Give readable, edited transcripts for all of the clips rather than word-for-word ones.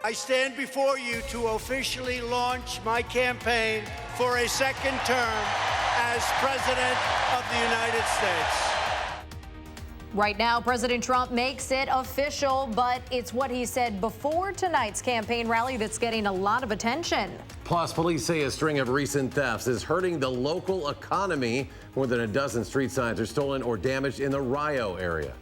I stand before you to officially launch my campaign for a second term as President of the United States. Right now, President Trump makes it official, but it's what he said before tonight's campaign rally that's getting a lot of attention. Plus, police say a string of recent thefts is hurting the local economy. More than a dozen street signs are stolen or damaged in the Rio area.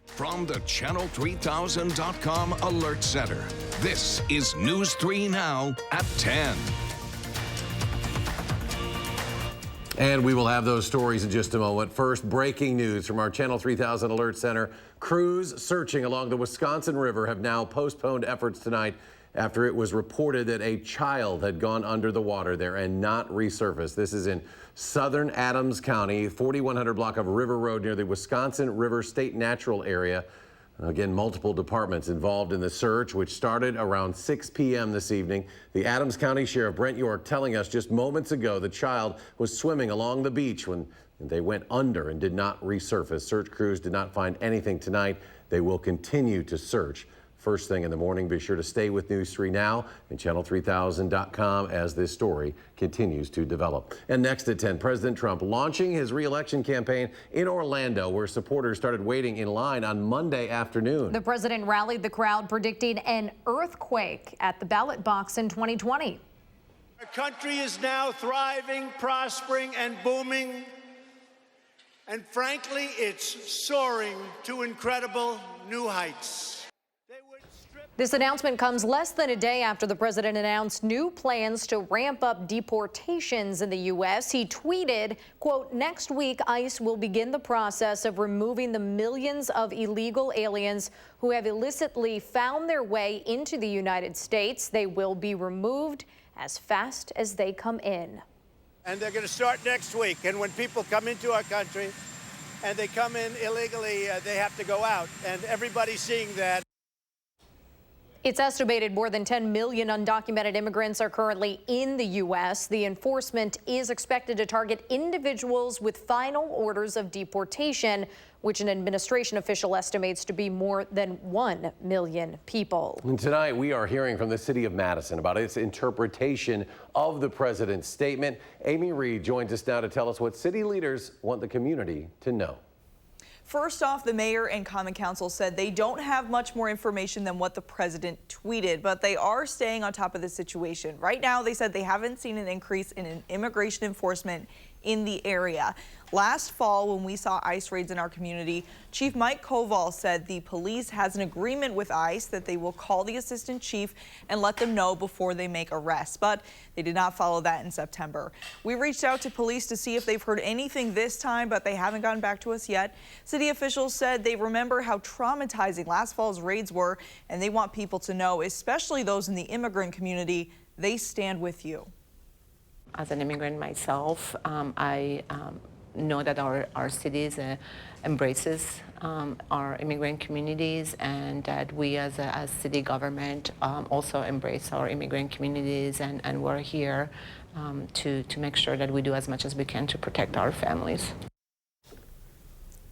From the Channel3000.com Alert Center, this is News 3 Now at 10. And we will have those stories in just a moment. First, breaking news from our Channel 3000 Alert Center. Crews searching along the Wisconsin River have now postponed efforts tonight after it was reported that a child had gone under the water there and not resurfaced. This is in southern Adams County, 4100 block of River Road near the Wisconsin River State Natural Area. Again, multiple departments involved in the search, which started around 6 p.m. this evening. The Adams County Sheriff Brent York telling us just moments ago the child was swimming along the beach when they went under and did not resurface. Search crews did not find anything tonight. They will continue to search first thing in the morning. Be sure to stay with News 3 Now and Channel3000.com as this story continues to develop. And next at 10, President Trump launching his re-election campaign in Orlando, where supporters started waiting in line on Monday afternoon. The president rallied the crowd, predicting an earthquake at the ballot box in 2020. Our country is now thriving, prospering, and booming. And frankly, it's soaring to incredible new heights. This announcement comes less than a day after the president announced new plans to ramp up deportations in the U.S. He tweeted, quote, "Next week, ICE will begin the process of removing the millions of illegal aliens who have illicitly found their way into the United States. They will be removed as fast as they come in." And they're going to start next week. And when people come into our country and they come in illegally, they have to go out. And everybody's seeing that. It's estimated more than 10 million undocumented immigrants are currently in the U.S. The enforcement is expected to target individuals with final orders of deportation, which an administration official estimates to be more than 1 million people. And tonight, we are hearing from the city of Madison about its interpretation of the president's statement. Amy Reed joins us now to tell us what city leaders want the community to know. First off, the mayor and common council said they don't have much more information than what the president tweeted, but they are staying on top of the situation. Right now, they said they haven't seen an increase in immigration enforcement in the area. Last fall, when we saw ICE raids in our community, Chief Mike Koval said the police has an agreement with ICE that they will call the assistant chief and let them know before they make arrests, but they did not follow that in September. We reached out to police to see if they've heard anything this time, but they haven't gotten back to us yet. City officials said they remember how traumatizing last fall's raids were, and they want people to know, especially those in the immigrant community, they stand with you. As an immigrant myself, I know that our cities embraces our immigrant communities, and that we as city government also embrace our immigrant communities, and we're here to make sure that we do as much as we can to protect our families.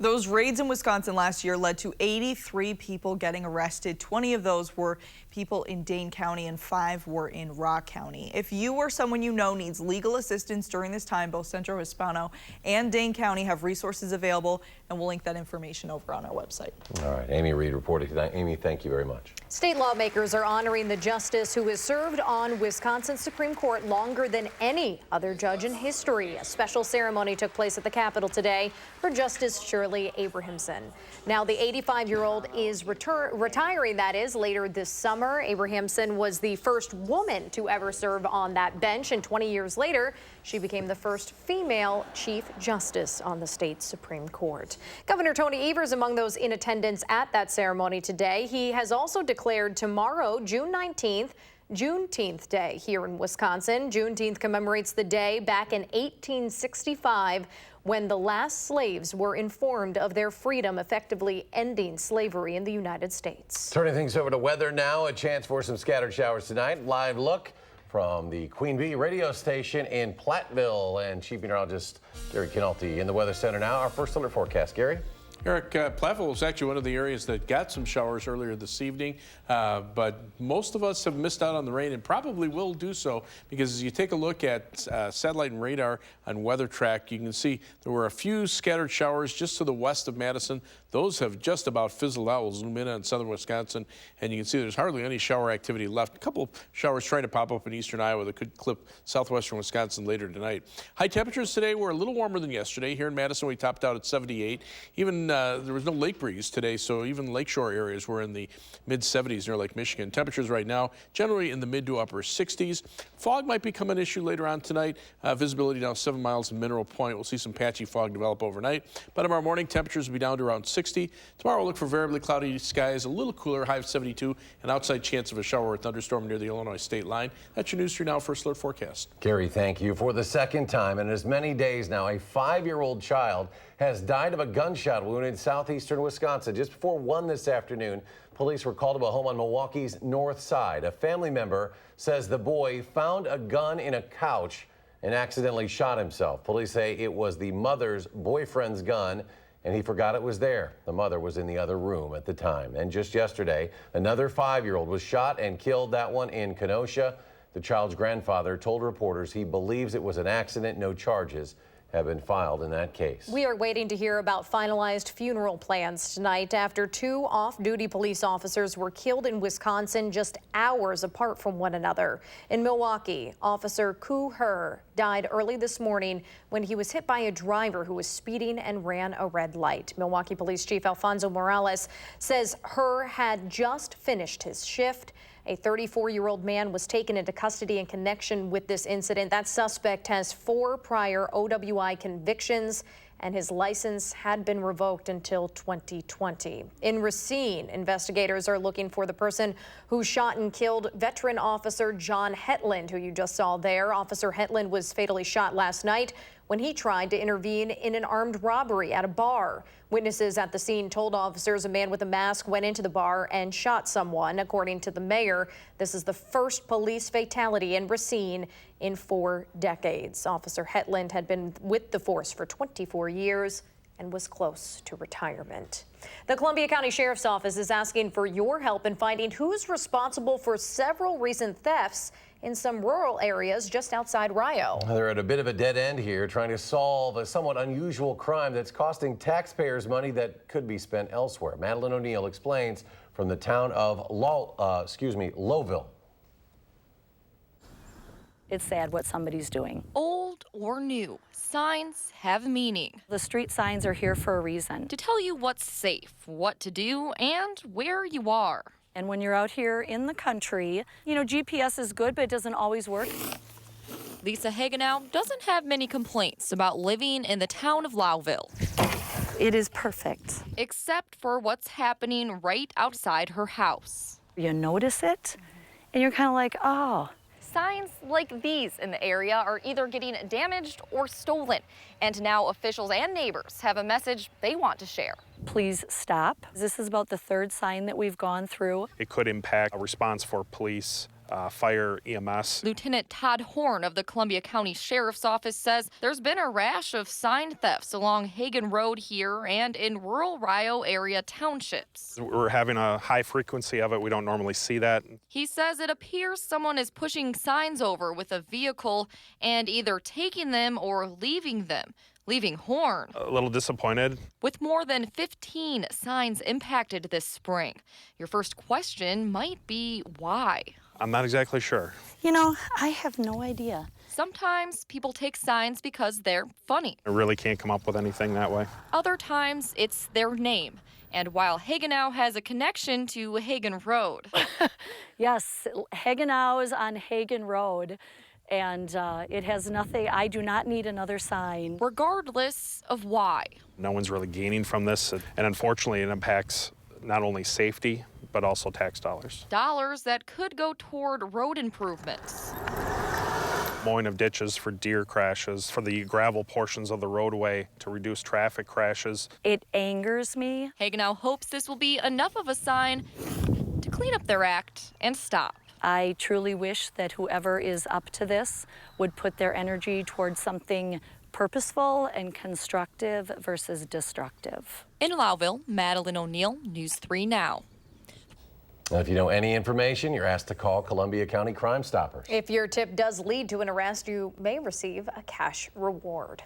Those raids in Wisconsin last year led to 83 people getting arrested. 20 of those were people in Dane County and 5 were in Rock County. If you or someone you know needs legal assistance during this time, both Centro Hispano and Dane County have resources available, and we'll link that information over on our website. All right, Amy Reed reporting tonight. Amy, thank you very much. State lawmakers are honoring the justice who has served on Wisconsin's Supreme Court longer than any other judge in history. A special ceremony took place at the Capitol today for Justice Shirley Abrahamson. Now, the 85-year-old is retiring, that is, later this summer. Abrahamson was the first woman to ever serve on that bench, and 20 years later, she became the first female Chief Justice on the state Supreme Court. Governor Tony Evers among those in attendance at that ceremony today. He has also declared tomorrow, June 19th, Juneteenth Day here in Wisconsin. Juneteenth commemorates the day back in 1865 when the last slaves were informed of their freedom, effectively ending slavery in the United States. Turning things over to weather now, a chance for some scattered showers tonight. Live look from the Queen Bee radio station in Platteville, and Chief Meteorologist Gary Canalti in the Weather Center now. Our first alert forecast, Gary. Eric, Platteville was actually one of the areas that got some showers earlier this evening, but most of us have missed out on the rain and probably will do so, because as you take a look at satellite and radar on Weather Track, you can see there were a few scattered showers just to the west of Madison. Those have just about fizzled out. We'll zoom in on southern Wisconsin, and you can see there's hardly any shower activity left. A couple of showers trying to pop up in eastern Iowa that could clip southwestern Wisconsin later tonight. High temperatures today were a little warmer than yesterday. Here in Madison, we topped out at 78. Even there was no lake breeze today, so even lakeshore areas were in the mid-70s near Lake Michigan. Temperatures right now generally in the mid to upper 60s. Fog might become an issue later on tonight. Visibility now 7 miles in Mineral Point. We'll see some patchy fog develop overnight. But tomorrow morning, temperatures will be down to around 60. Tomorrow we'll look for variably cloudy skies, a little cooler, high of 72, an outside chance of a shower or thunderstorm near the Illinois state line. That's your News 3 Now First Alert forecast. Gary, thank you. For the second time in as many days now, a 5-year-old child has died of a gunshot wound in southeastern Wisconsin. Just before 1 this afternoon, police were called to a home on Milwaukee's north side. A family member says the boy found a gun in a couch and accidentally shot himself. Police say it was the mother's boyfriend's gun, and he forgot it was there. The mother was in the other room at the time. And just yesterday, another 5-year-old was shot and killed, that one in Kenosha. The child's grandfather told reporters he believes it was an accident. No charges have been filed in that case. We are waiting to hear about finalized funeral plans tonight after 2 off-duty police officers were killed in Wisconsin just hours apart from one another. In Milwaukee, Officer Koo Her died early this morning when he was hit by a driver who was speeding and ran a red light. Milwaukee Police Chief Alfonso Morales says Her had just finished his shift. A 34-year-old man was taken into custody in connection with this incident. That suspect has 4 prior OWI convictions, and his license had been revoked until 2020. In Racine, investigators are looking for the person who shot and killed veteran officer John Hetland, who you just saw there. Officer Hetland was fatally shot last night when he tried to intervene in an armed robbery at a bar. Witnesses at the scene told officers a man with a mask went into the bar and shot someone. According to the mayor, this is the first police fatality in Racine in 4 decades. Officer Hetland had been with the force for 24 years and was close to retirement. The Columbia County Sheriff's Office is asking for your help in finding who's responsible for several recent thefts in some rural areas just outside Rio. They're at a bit of a dead end here, trying to solve a somewhat unusual crime that's costing taxpayers money that could be spent elsewhere. Madeline O'Neill explains from the town of Lowville. It's sad what somebody's doing. Old or new, signs have meaning. The street signs are here for a reason. To tell you what's safe, what to do, and where you are. And when you're out here in the country, you know, GPS is good, but it doesn't always work. Lisa Hagenow doesn't have many complaints about living in the town of Lowville. It is perfect. Except for what's happening right outside her house. You notice it, and you're kind of like, oh. Signs like these in the area are either getting damaged or stolen. And now officials and neighbors have a message they want to share. Please stop. This is about the 3rd sign that we've gone through. It could impact a response for police, fire, EMS. Lieutenant Todd Horn of the Columbia County Sheriff's Office says there's been a rash of sign thefts along Hagen Road here and in rural Rio area townships. We're having a high frequency of it. We don't normally see that. He says it appears someone is pushing signs over with a vehicle and either taking them or leaving them. Leaving Horn A little disappointed. With more than 15 signs impacted this spring. Your first question might be why? I'm not exactly sure. You know, I have no idea. Sometimes people take signs because they're funny. I really can't come up with anything that way. Other times it's their name. And while Hagenow has a connection to Hagen Road. Yes, Hagenow is on Hagen Road. And it has nothing, I do not need another sign. Regardless of why. No one's really gaining from this, and unfortunately it impacts not only safety, but also tax dollars. Dollars that could go toward road improvements. Mowing of ditches for deer crashes, for the gravel portions of the roadway to reduce traffic crashes. It angers me. Hagenow hopes this will be enough of a sign to clean up their act and stop. I truly wish that whoever is up to this would put their energy towards something purposeful and constructive versus destructive. In Lowville, Madeline O'Neill, News 3 Now. If you know any information, you're asked to call Columbia County Crime Stoppers. If your tip does lead to an arrest, you may receive a cash reward.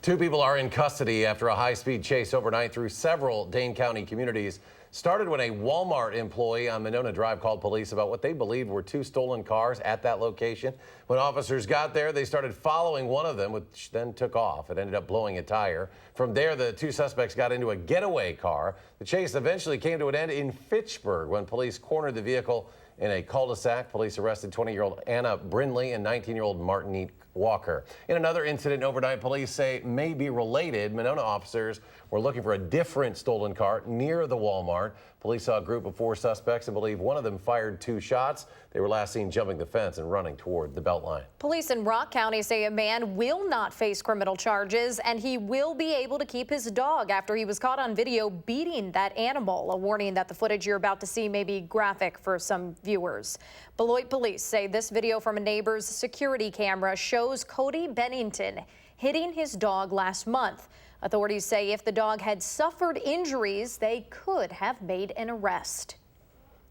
Two people are in custody after a high-speed chase overnight through several Dane County communities started when a Walmart employee on Monona Drive called police about what they believed were two stolen cars at that location. When officers got there, they started following one of them, which then took off. It ended up blowing a tire. From there, the two suspects got into a getaway car. The chase eventually came to an end in Fitchburg when police cornered the vehicle in a cul-de-sac. Police arrested 20-year-old Anna Brindley and 19-year-old Martinique Walker. In another incident overnight, police say may be related. Monona officers were looking for a different stolen car near the Walmart. Police saw a group of 4 suspects and believe one of them fired 2 shots. They were last seen jumping the fence and running toward the Beltline. Police in Rock County say a man will not face criminal charges and he will be able to keep his dog after he was caught on video beating that animal. A warning that the footage you're about to see may be graphic for some viewers. Beloit police say this video from a neighbor's security camera shows Cody Bennington hitting his dog last month. Authorities say if the dog had suffered injuries, they could have made an arrest.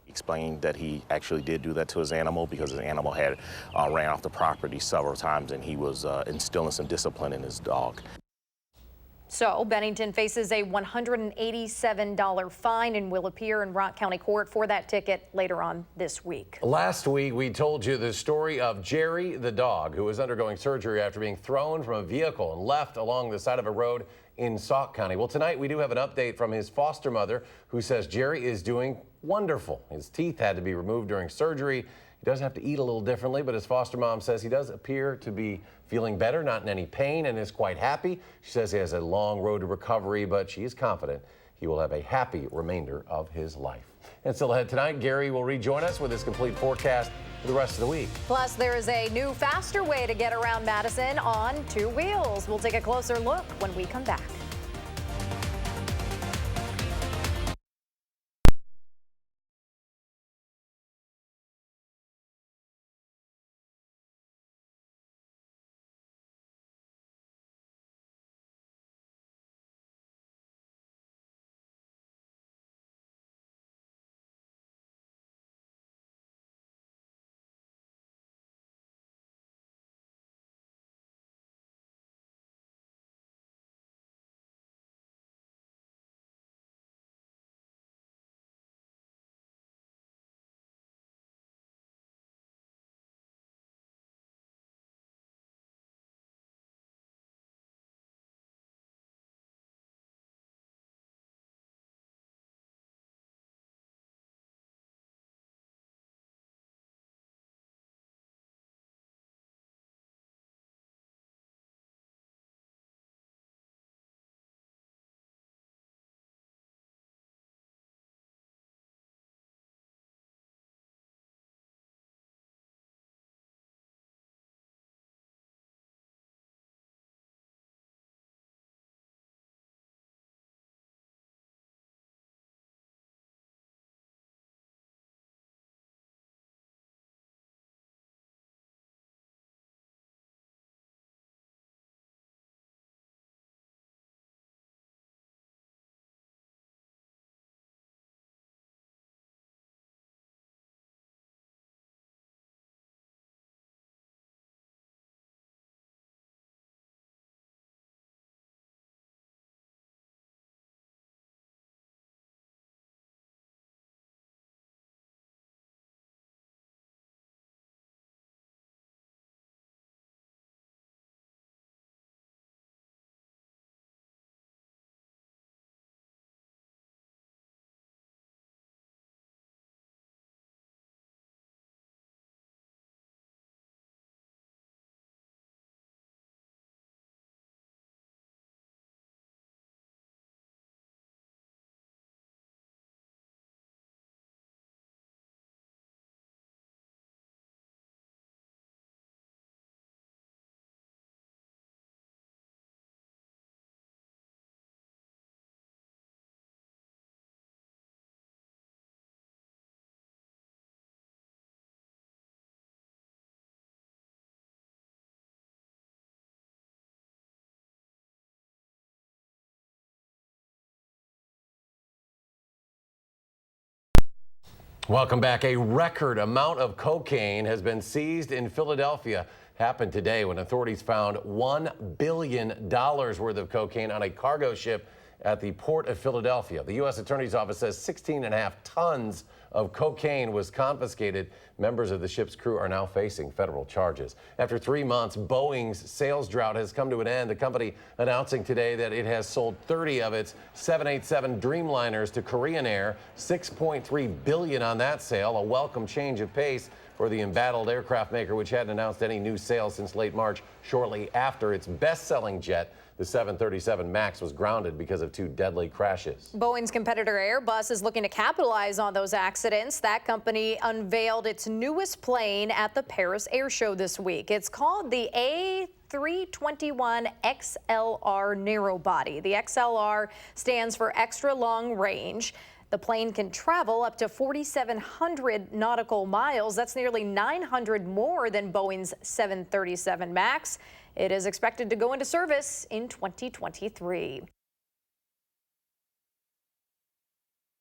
He explained that he actually did do that to his animal because his animal had ran off the property several times and he was instilling some discipline in his dog. So Bennington faces a $187 fine and will appear in Rock County Court for that ticket later on this week. Last week, we told you the story of Jerry the dog, who was undergoing surgery after being thrown from a vehicle and left along the side of a road in Sauk County. Well, tonight we do have an update from his foster mother, who says Jerry is doing wonderful. His teeth had to be removed during surgery. He does have to eat a little differently, but his foster mom says he does appear to be feeling better, not in any pain, and is quite happy. She says he has a long road to recovery, but she is confident he will have a happy remainder of his life. And still ahead tonight, Gary will rejoin us with his complete forecast for the rest of the week. Plus, there is a new, faster way to get around Madison on 2 wheels. We'll take a closer look when we come back. Welcome back. A record amount of cocaine has been seized in Philadelphia. Happened today when authorities found $1 billion worth of cocaine on a cargo ship at the port of Philadelphia. The U.S. Attorney's Office says 16.5 tons of cocaine was confiscated. Members of the ship's crew are now facing federal charges. After 3 months, Boeing's sales drought has come to an end. The company announcing today that it has sold 30 of its 787 Dreamliners to Korean Air, $6.3 billion on that sale, a welcome change of pace for the embattled aircraft maker, which hadn't announced any new sales since late March, shortly after its best-selling jet, the 737 MAX, was grounded because of 2 deadly crashes. Boeing's competitor Airbus is looking to capitalize on those accidents. That company unveiled its newest plane at the Paris Air Show this week. It's called the A321 XLR narrow-body. The XLR stands for extra long range. The plane can travel up to 4,700 nautical miles. That's nearly 900 more than Boeing's 737 MAX. It is expected to go into service in 2023.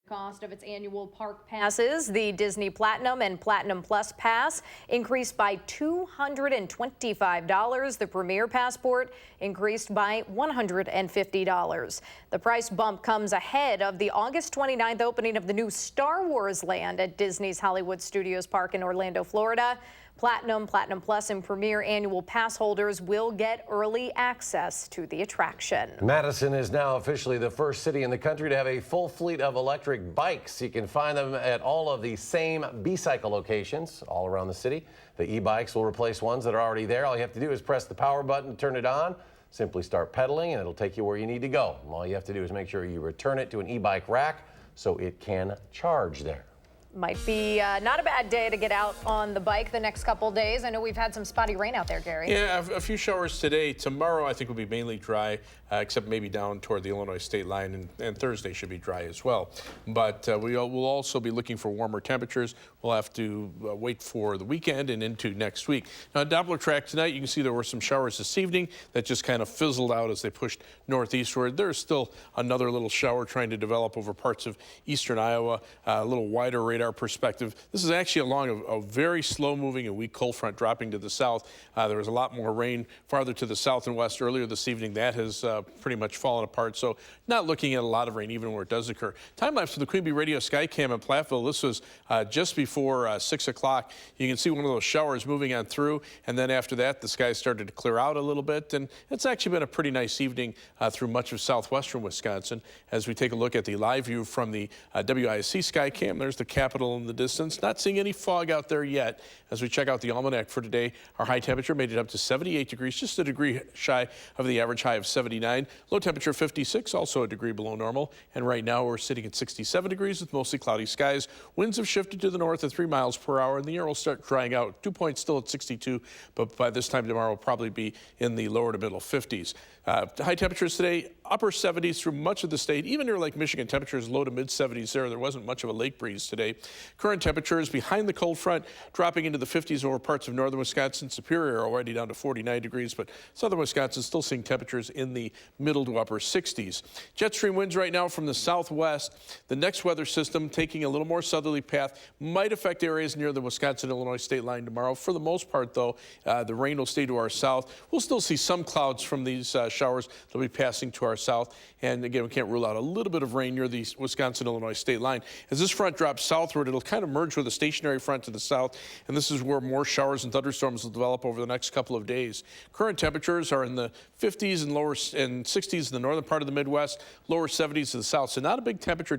Cost of its annual park passes, the Disney Platinum and Platinum Plus Pass increased by $225. The Premier Passport increased by $150. The price bump comes ahead of the August 29th opening of the new Star Wars land at Disney's Hollywood Studios Park in Orlando, Florida. Platinum, Platinum Plus, and Premier annual pass holders will get early access to the attraction. Madison is now officially the first city in the country to have a full fleet of electric bikes. You can find them at all of the same B-Cycle locations all around the city. The e-bikes will replace ones that are already there. All you have to do is press the power button to turn it on. Simply start pedaling and it'll take you where you need to go. All you have to do is make sure you return it to an e-bike rack so it can charge there. Might be not a bad day to get out on the bike the next couple days. I know we've had some spotty rain out there, Gary. Yeah, a few showers today. Tomorrow, I think, will be mainly dry, except maybe down toward the Illinois state line, and Thursday should be dry as well. But we'll also be looking for warmer temperatures. We'll have to wait for the weekend and into next week. Now, Doppler track tonight, you can see there were some showers this evening that just kind of fizzled out as they pushed northeastward. There's still another little shower trying to develop over parts of eastern Iowa, a little wider radar perspective. This is actually along a very slow-moving and weak cold front dropping to the south. There was a lot more rain farther to the south and west earlier this evening. That has pretty much fallen apart, so not looking at a lot of rain even where it does occur. Time-lapse to the Queen Bee Radio Skycam in Platteville. This was just before 6 o'clock. You can see one of those showers moving on through, and then after that, the sky started to clear out a little bit, and it's actually been a pretty nice evening through much of southwestern Wisconsin. As we take a look at the live view from the WISC Skycam, there's the Capitol in the distance. Not seeing any fog out there yet. As we check out the almanac for today, our high temperature made it up to 78 degrees, just a degree shy of the average high of 79. Low temperature 56, also a degree below normal. And right now we're sitting at 67 degrees with mostly cloudy skies. Winds have shifted to the north at 3 miles per hour, and the air will start drying out. Dew point still at 62, but by this time tomorrow will probably be in the lower to middle 50s. High temperatures today, upper 70s through much of the state. Even near Lake Michigan, temperatures low to mid 70s there. There wasn't much of a lake breeze today. Current temperatures behind the cold front dropping into the 50s over parts of northern Wisconsin. Superior already down to 49 degrees, but southern Wisconsin still seeing temperatures in the middle to upper 60s. Jet stream winds right now from the southwest. The next weather system taking a little more southerly path might affect areas near the Wisconsin-Illinois state line tomorrow. For the most part, though, the rain will stay to our south. We'll still see some clouds from these showers that'll be passing to our south. And again, we can't rule out a little bit of rain near the Wisconsin-Illinois state line. As this front drops southward, it'll kind of merge with a stationary front to the south, and this is where more showers and thunderstorms will develop over the next couple of days. Current temperatures are in the 50s and lower and 60s in the northern part of the Midwest, lower 70s to the south, so not a big temperature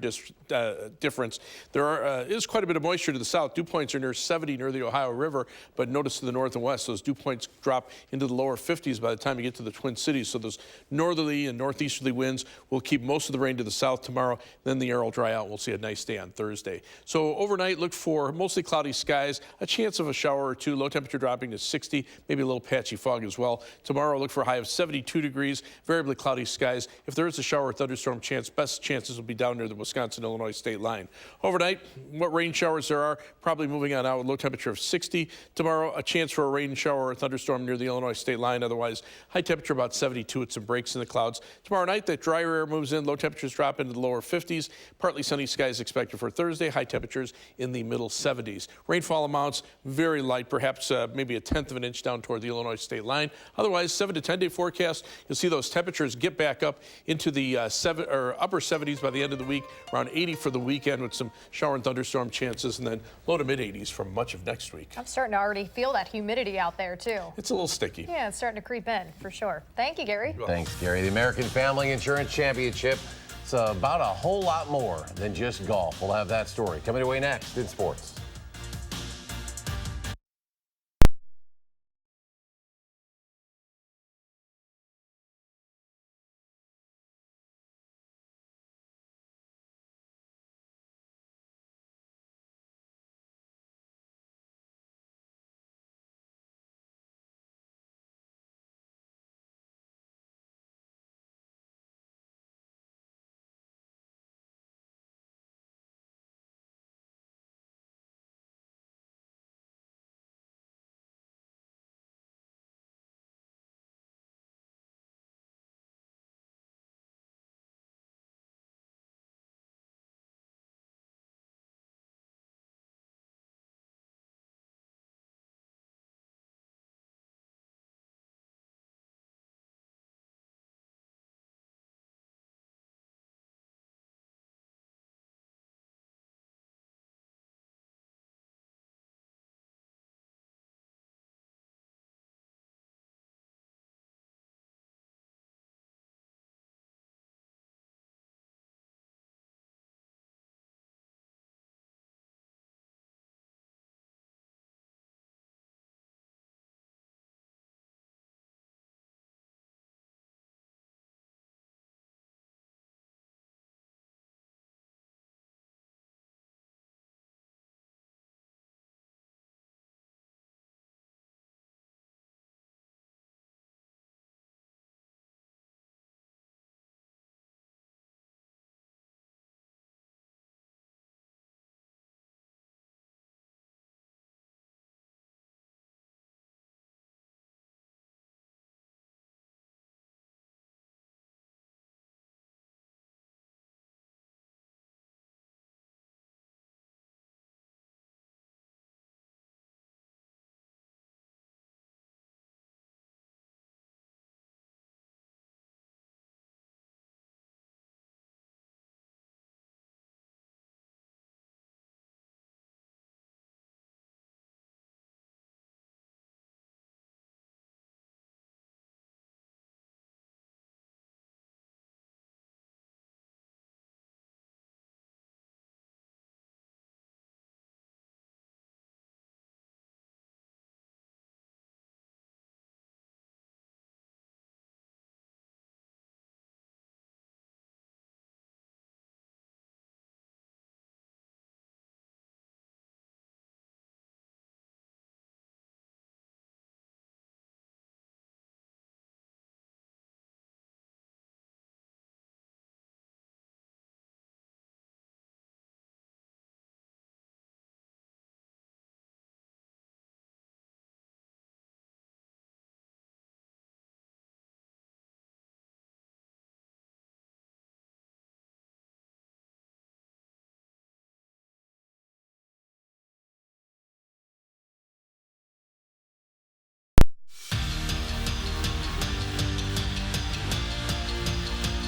difference. There is quite a bit of moisture to the south. Dew points are near 70 near the Ohio River, but notice to the north and west, those dew points drop into the lower 50s by the time you get to the Twin Cities, so those northerly and northeasterly winds will keep most of the rain to the south tomorrow. Then the air will dry out. We'll see a nice day on Thursday. So overnight, look for mostly cloudy skies, a chance of a shower or two, low temperature dropping to 60, maybe a little patchy fog as well. Tomorrow, look for a high of 72 degrees, variably cloudy skies. If there is a shower or thunderstorm chance, best chances will be down near the Wisconsin-Illinois state line. Overnight, what rain showers there are, probably moving on out with low temperature of 60. Tomorrow, a chance for a rain shower or thunderstorm near the Illinois state line. Otherwise, high temperature about 72 with some breaks in the clouds. Tomorrow night, that drier air moves in, low temperatures drop into the lower 50s. Partly sunny skies expected for Thursday, high temperature temperatures in the middle 70s. Rainfall amounts very light, perhaps maybe a tenth of an inch down toward the Illinois state line. Otherwise, 7 to 10 day forecast, you'll see those temperatures get back up into the upper 70s by the end of the week, around 80 for the weekend with some shower and thunderstorm chances, and then low to mid 80s for much of next week. I'm starting to already feel that humidity out there too. It's a little sticky. Yeah, it's starting to creep in for sure. Thank you, Gary. Thanks, Gary. The American Family Insurance Championship. It's about a whole lot more than just golf. We'll have that story coming away next in sports.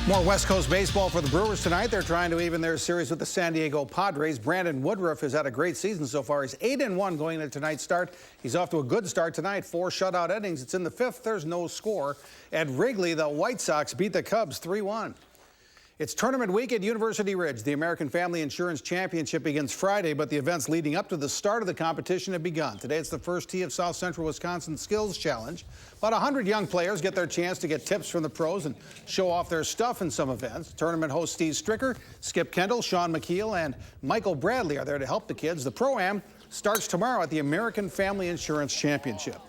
More West Coast baseball for the Brewers tonight. They're trying to even their series with the San Diego Padres. Brandon Woodruff has had a great season so far. He's 8-1 going into tonight's start. He's off to a good start tonight. 4 shutout innings. It's in the 5th. There's no score. At Wrigley, the White Sox beat the Cubs 3-1. It's tournament week at University Ridge. The American Family Insurance Championship begins Friday, but the events leading up to the start of the competition have begun. Today, it's the first tee of South Central Wisconsin Skills Challenge. About 100 young players get their chance to get tips from the pros and show off their stuff in some events. Tournament host Steve Stricker, Skip Kendall, Sean McKeel, and Michael Bradley are there to help the kids. The Pro-Am starts tomorrow at the American Family Insurance Championship.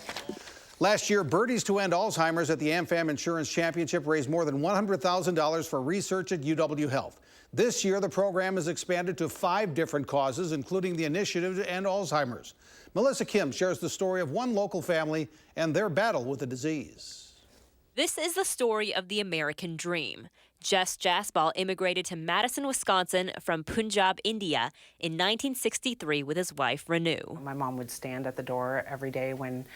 Last year, Birdies to End Alzheimer's at the AmFam Insurance Championship raised more than $100,000 for research at UW Health. This year, the program has expanded to 5 different causes, including the initiative to end Alzheimer's. Melissa Kim shares the story of one local family and their battle with the disease. This is the story of the American dream. Jess Jaspal immigrated to Madison, Wisconsin from Punjab, India in 1963 with his wife, Renu. My mom would stand at the door every day when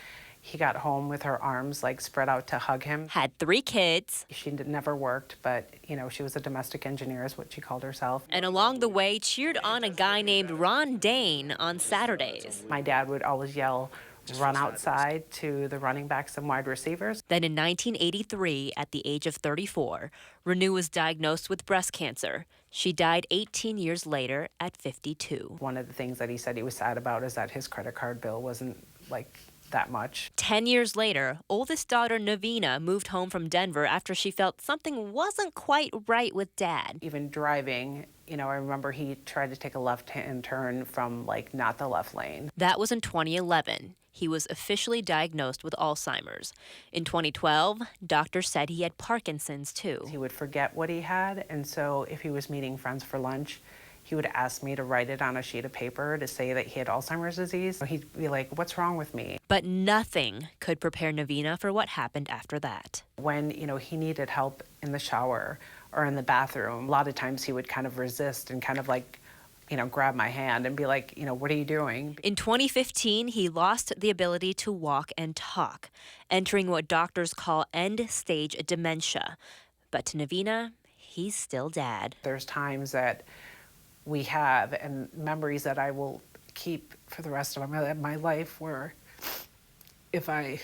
he got home with her arms like spread out to hug him. Had 3 kids. She never worked, but she was a domestic engineer is what she called herself. And along the way cheered on a guy named Ron Dane on Saturdays. My dad would always yell, "Run outside," to the running backs and wide receivers. Then in 1983, at the age of 34, Renu was diagnosed with breast cancer. She died 18 years later at 52. One of the things that he said he was sad about is that his credit card bill wasn't like that much. 10 years later, oldest daughter Navina moved home from Denver after she felt something wasn't quite right with Dad. Even driving, I remember he tried to take a left-hand turn from not the left lane. That was in 2011. He was officially diagnosed with Alzheimer's. In 2012, doctors said he had Parkinson's too. He would forget what he had, and so if he was meeting friends for lunch, he would ask me to write it on a sheet of paper to say that he had Alzheimer's disease. He'd be like, "What's wrong with me?" But nothing could prepare Navina for what happened after that. When, he needed help in the shower or in the bathroom, a lot of times he would kind of resist and kind of grab my hand and be like, "What are you doing?" In 2015, he lost the ability to walk and talk, entering what doctors call end-stage dementia. But to Navina, he's still Dad. There's times that we have and memories that I will keep for the rest of my life where if I,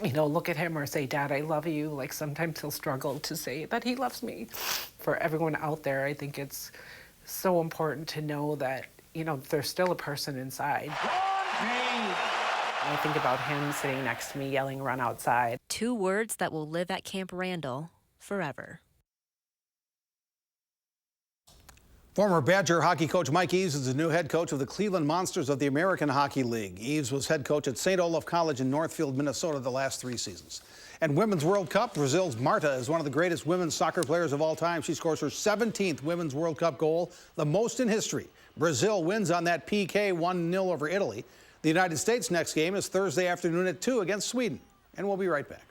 look at him or say, "Dad, I love you," sometimes he'll struggle to say that he loves me. For everyone out there, I think it's so important to know that, there's still a person inside. I think about him sitting next to me yelling, "Run outside." 2 words that will live at Camp Randall forever. Former Badger hockey coach Mike Eaves is the new head coach of the Cleveland Monsters of the American Hockey League. Eaves was head coach at St. Olaf College in Northfield, Minnesota the last 3 seasons. And Women's World Cup, Brazil's Marta is one of the greatest women's soccer players of all time. She scores her 17th Women's World Cup goal, the most in history. Brazil wins on that PK 1-0 over Italy. The United States' next game is Thursday afternoon at 2 against Sweden. And we'll be right back.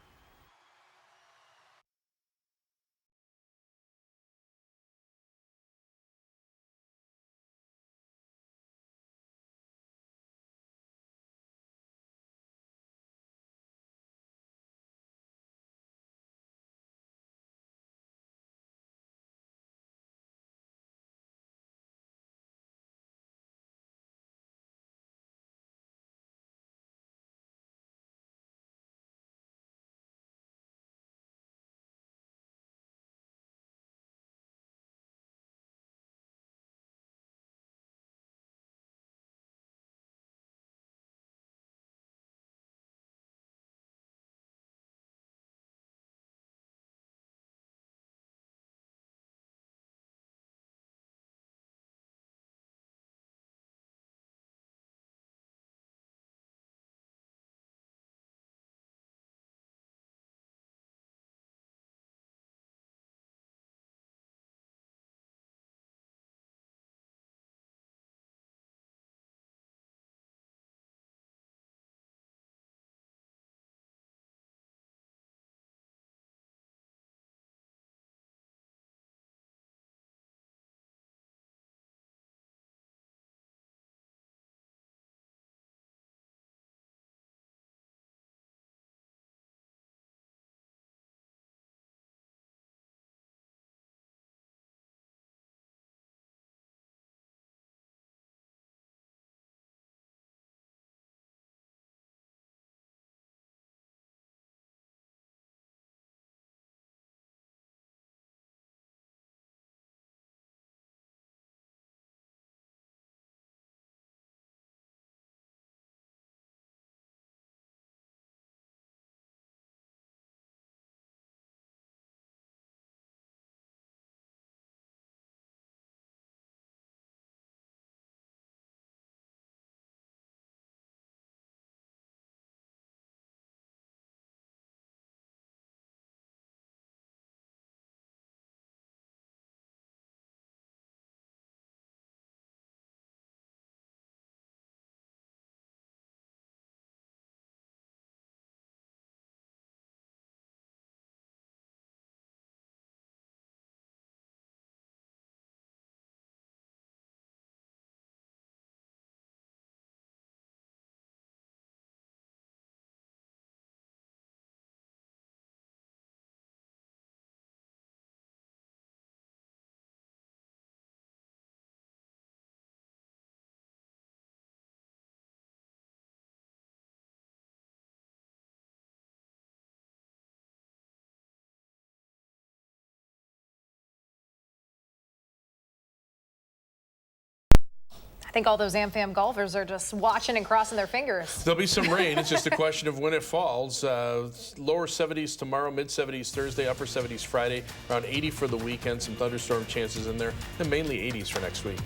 I think all those AmFam golfers are just watching and crossing their fingers. There'll be some rain. It's just a question of when it falls. Lower 70s tomorrow, mid 70s Thursday, upper 70s Friday, around 80 for the weekend. Some thunderstorm chances in there, and mainly 80s for next week.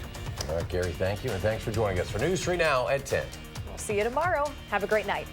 All right, Gary, thank you, and thanks for joining us for News 3 Now at 10. We'll see you tomorrow. Have a great night.